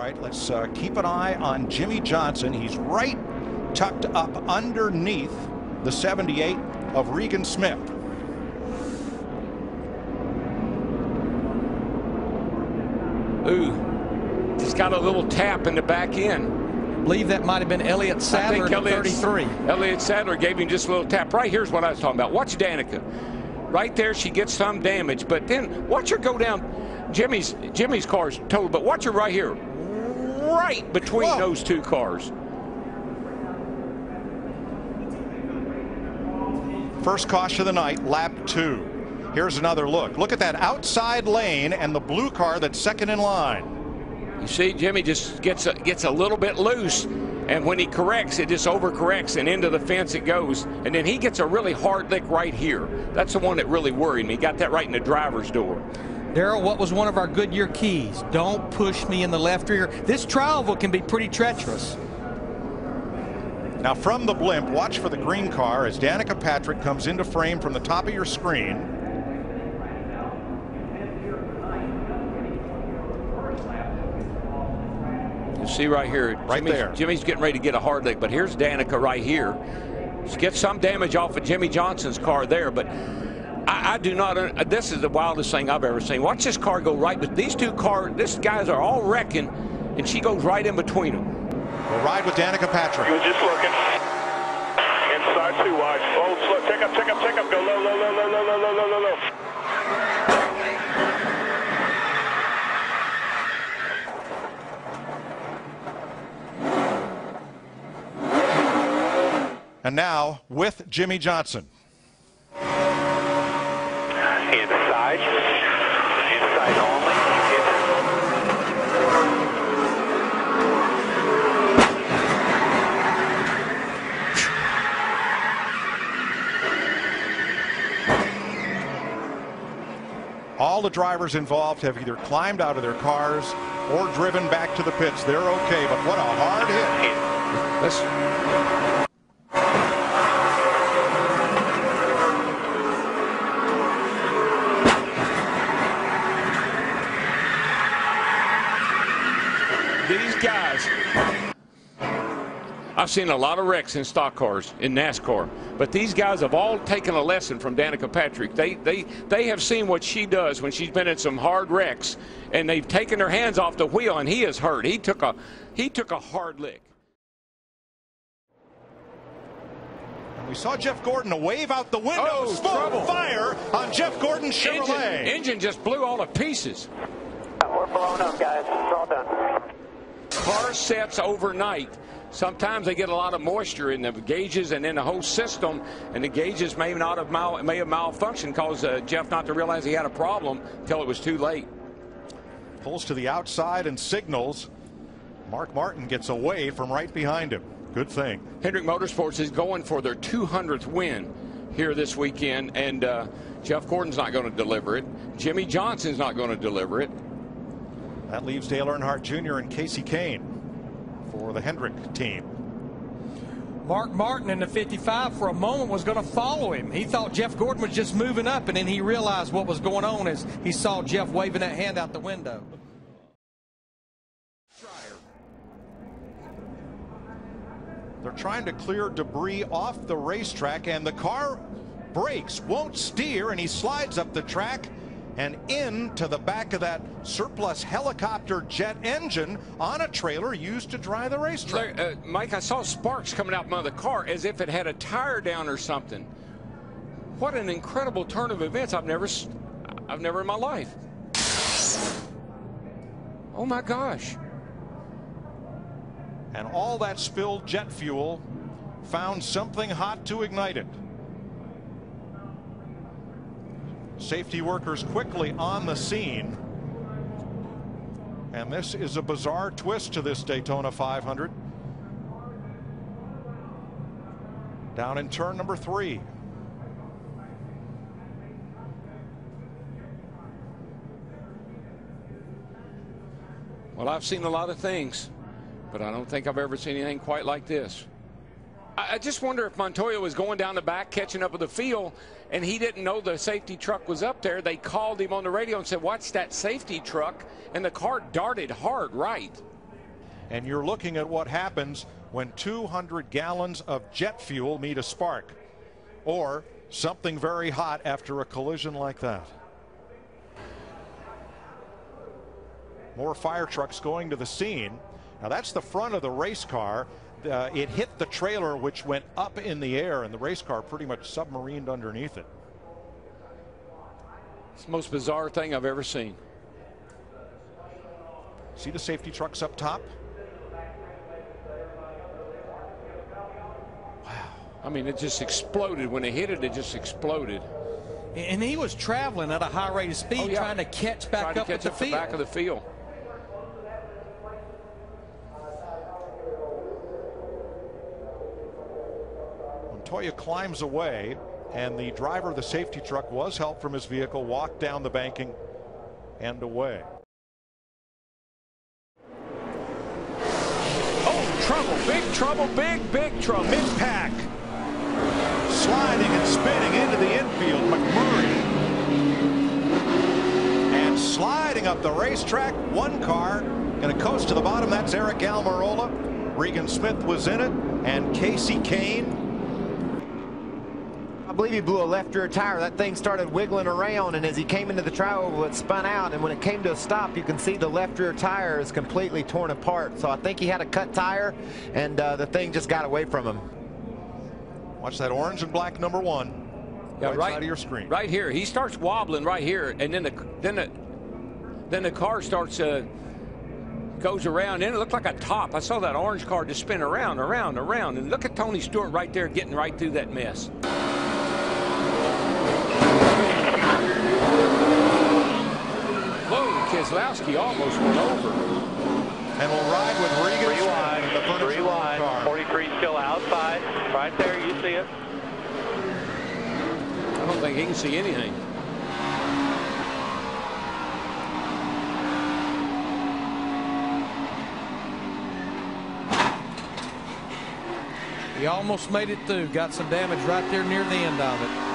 right, let's keep an eye on Jimmie Johnson. He's right tucked up underneath the 78 of Regan Smith. Ooh, just got a little tap in the back end. I believe that might have been Elliott Sadler at 33. Elliott Sadler gave him just a little tap. Right here's what I was talking about. Watch Danica. Right there, she gets some damage, but then watch her go down. Jimmy's car's totaled, but watch her right here, right between those two cars. First caution of the night, lap 2. Here's another look. Look at that outside lane and the blue car that's second in line. You see, Jimmy just gets a little bit loose, and when he corrects, it just overcorrects, and into the fence it goes. And then he gets a really hard lick right here. That's the one that really worried me. He got that right in the driver's door. Darrell, what was one of our Goodyear keys? Don't push me in the left rear. This tri-oval can be pretty treacherous. Now from the blimp, watch for the green car as Danica Patrick comes into frame from the top of your screen. You see right here, Jimmy's getting ready to get a hard lick, but here's Danica right here. She gets some damage off of Jimmie Johnson's car there, but I do not, this is the wildest thing I've ever seen. Watch this car go right, but these two cars, these guys are all wrecking, and she goes right in between them. We'll ride with Danica Patrick. He was just looking. Inside 2 wide. Oh, slow. Take up. Go low, low. And now with Jimmie Johnson. Inside only. All the drivers involved have either climbed out of their cars or driven back to the pits. They're okay, but what a hard hit. These guys, I've seen a lot of wrecks in stock cars in NASCAR, but these guys have all taken a lesson from Danica Patrick. They have seen what she does when she's been in some hard wrecks, and they've taken their hands off the wheel, and he is hurt. He took a hard lick. And we saw Jeff Gordon wave out the window. Smoke fire on Jeff Gordon's Chevrolet. Engine just blew all to pieces. We're blown up, guys. It's all done. Car sets overnight. Sometimes they get a lot of moisture in the gauges and in the whole system, and the gauges may have malfunctioned, caused Jeff not to realize he had a problem until it was too late. Pulls to the outside and signals. Mark Martin gets away from right behind him. Good thing. Hendrick Motorsports is going for their 200th win here this weekend, and Jeff Gordon's not going to deliver it. Jimmie Johnson's not going to deliver it. That leaves Dale Earnhardt Jr. and Casey Kane for the Hendrick team. Mark Martin in the 55 for a moment was going to follow him. He thought Jeff Gordon was just moving up, and then he realized what was going on as he saw Jeff waving that hand out the window. They're trying to clear debris off the racetrack, and the car brakes, won't steer, and he slides up the track and into the back of that surplus helicopter jet engine on a trailer used to dry the racetrack. Mike, I saw sparks coming out from the car as if it had a tire down or something. What an incredible turn of events. I've never in my life. Oh my gosh. And all that spilled jet fuel found something hot to ignite it. Safety workers quickly on the scene. And this is a bizarre twist to this Daytona 500. Down in turn number 3. Well, I've seen a lot of things, but I don't think I've ever seen anything quite like this. I just wonder if Montoya was going down the back, catching up with the field, and he didn't know the safety truck was up there. They called him on the radio and said, "Watch that safety truck," and the car darted hard right. And you're looking at what happens when 200 gallons of jet fuel meet a spark, or something very hot after a collision like that. More fire trucks going to the scene. Now that's the front of the race car. It hit the trailer, which went up in the air, and the race car pretty much submarined underneath it. It's the most bizarre thing I've ever seen. See the safety trucks up top? Wow. I mean, it just exploded. When it hit it, it just exploded. And he was traveling at a high rate of speed, trying to catch back up with the field. Back of the field. Montoya climbs away, and the driver of the safety truck was helped from his vehicle, walked down the banking and away. Oh, trouble, big trouble. Mid-pack sliding and spinning into the infield. McMurray, and sliding up the racetrack. One car going to coast to the bottom. That's Eric Almirola. Regan Smith was in it, and Casey Kane. I believe he blew a left rear tire. That thing started wiggling around, and as he came into the trioval, it spun out, and when it came to a stop, you can see the left rear tire is completely torn apart. So I think he had a cut tire, and the thing just got away from him. Watch that orange and black number 1. Yeah, right side of your screen. Right here. He starts wobbling right here, and then the car starts goes around, and it looked like a top. I saw that orange car just spin around, and look at Tony Stewart right there getting right through that mess. Keselowski almost went over. And we'll ride with Regan. 3 wide. 43 still outside. Right there, you see it. I don't think he can see anything. He almost made it through. Got some damage right there near the end of it.